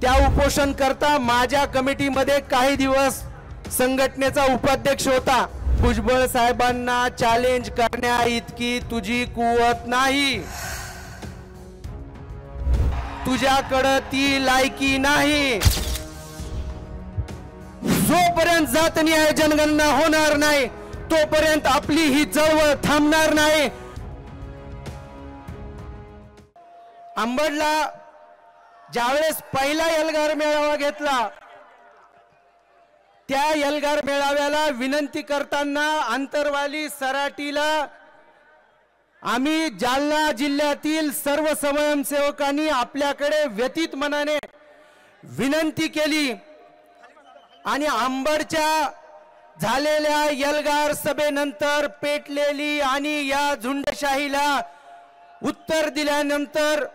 त्या उपोषण करता माझ्या कमिटीमध्ये काही दिवस संघटनेचा उपाध्यक्ष होता। भुजबळ साहेबांना चॅलेंज करण्या इतकी तुझी कुवत नाही, तुझ्याकडे ती लायकी नाही। जोपर्यंत जातनिहाय जनगणना होणार नाही तोपर्यंत आपली ही चळवळ थांबणार नाही। अंबडला ज्यावेळेस पहिला एल्गार मेळावा घेतला त्या एल्गार मेळाव्याला विनंती करताना अंतरवाली सराटीला आम्ही जालना जिल्ह्यातील सर्व स्वयंसेवकांनी आपल्याकडे व्यतीत मनाने विनंती केली आणि अंबडच्या झालेल्या एल्गार सभेनंतर पेटलेली आणि या झुंडशाहीला उत्तर दिल्यानंतर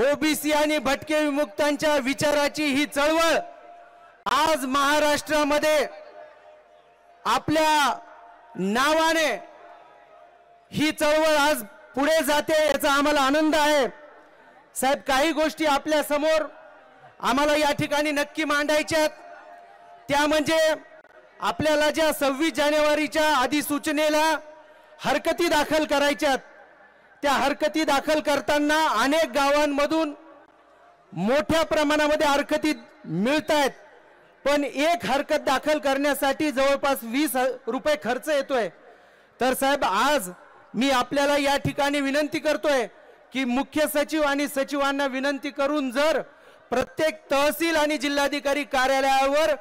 ओबीसी आणि भटके विमुक्तांच्या विचाराची ही चळवळ आज महाराष्ट्रामध्ये आपल्या नावाने ही चळवळ आज पुढे जाते, याचा आम्हाला आनंद आहे। साहेब, काही गोष्टी आपल्या समोर आम्हाला या ठिकाणी नक्की मांडायच्या आहेत। त्या म्हणजे आपल्याला ज्या 26 जानेवारीच्या अधिसूचनेला हरकती दाखल करायच्या आहेत, त्या हरकती दाखल करताना अनेक गावांमधून मोठ्या प्रमाणामध्ये हरकती मिळत आहेत, पण एक हरकत दाखल करण्यासाठी जवळपास 20 रुपये खर्च येतोय। तर साहेब, आज मी आपल्याला या ठिकाणी विनंती करतोय की मुख्य सचिव आणि सचिवांना विनंती करून जर प्रत्येक तहसील आणि जिल्हाधिकारी कार्यालयावर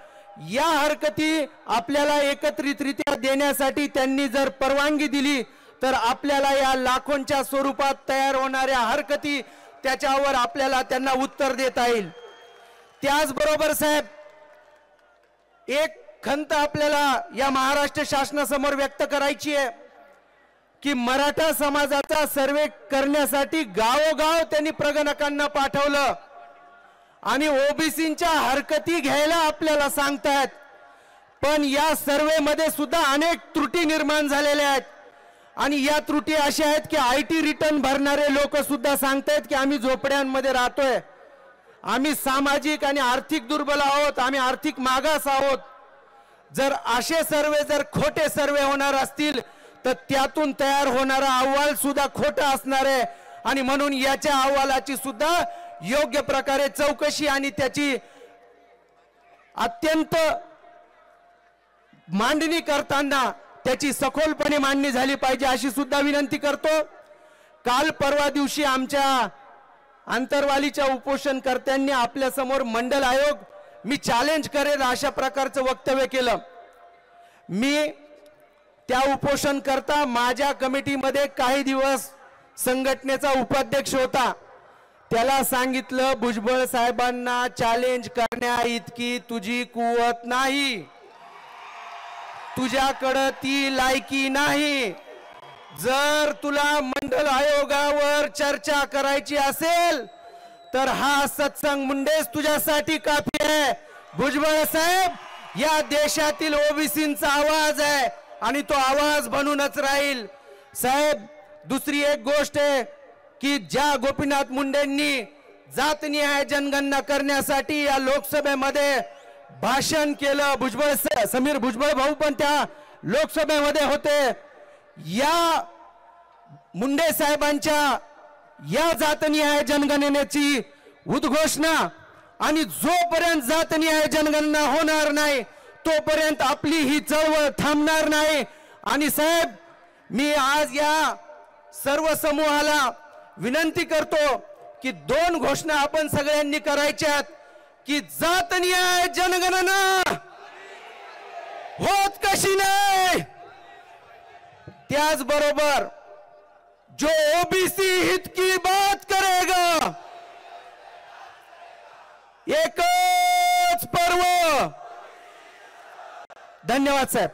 या हरकती आपल्याला एकत्रितरित्या देण्यासाठी त्यांनी जर परवानगी दिली तर आपल्याला या लाखोंच्या स्वरूपात तयार होणाऱ्या हरकती त्याच्यावर आपल्याला त्यांना उत्तर देता येईल। त्याचबरोबर साहेब, एक खंत आपल्याला या महाराष्ट्र शासनासमोर व्यक्त करायची आहे की मराठा समाजाचा सर्वे करण्यासाठी गावोगाव त्यांनी प्रगणकांना पाठवलं आणि ओबीसींच्या हरकती घ्यायला आपल्याला सांगतायत, पण या सर्वे मध्ये सुद्धा अनेक त्रुटी निर्माण झालेल्या आहेत आणि या त्रुटी अशा आहेत की आयटी रिटर्न भरणारे लोक सुद्धा सांगतायत की आम्ही झोपड्यांमध्ये राहतोय, आम्ही सामाजिक आणि आर्थिक दुर्बल आहोत, आम्ही आर्थिक मागास आहोत। जर असे सर्वे जर खोटे सर्वे होणार असतील तर त्यातून तयार होणारा अहवाल सुद्धा खोटा असणार आहे आणि म्हणून याच्या अहवालाची सुद्धा योग्य प्रकारे चौकशी आणि त्याची अत्यंत मांडणी करताना त्याची सखोलपणे मांडणी झाली पाहिजे अशी सुद्धा विनंती करतो। काल परवा दिवशी आमच्या अंतरवालीच्या उपोषणकर्त्यांनी आपल्या समोर मंडल आयोग मी चॅलेंज करेल अशा प्रकारचं वक्तव्य केलं। मी त्या उपोषण करता माझ्या कमिटीमध्ये काही दिवस संघटनेचा उपाध्यक्ष होता, त्याला सांगितलं भुजबळ साहेबांना चॅलेंज करण्या इतकी तुझी कुवत नाही, तुझ्याकडे ती लायकी नाही। जर तुला मंडल आयोगावर चर्चा करायची असेल तर हा सत्संग मुंडेच तुझ्यासाठी काफी आहे। भुजबळ साहेब या देशातील ओबीसींचा आवाज आहे आणि तो आवाज बनूनच राहील। साहेब, दुसरी एक गोष्ट आहे की ज्या गोपीनाथ मुंडेंनी जातनिहाय जनगणना करण्यासाठी या लोकसभेमध्ये भाषण केलं, समीर भुजबळ भाऊ पण त्या लोकसभेमध्ये होते। या मुंडे साहेबांच्या या जातनिहाय जनगणनेची उद्घोषणा आणि जोपर्यंत जातनिहाय जनगणना होणार नाही तोपर्यंत आपली ही चळवळ थांबणार नाही। आणि साहेब, मी आज या सर्व समूहाला विनंती करतो की 2 घोषणा आपण सगळ्यांनी करायच्यात की जातनिहाय जनगणना होत कशी नाही, त्याचबरोबर जो ओबीसी हित की बात करेगा एकच पर्व। धन्यवाद साहेब।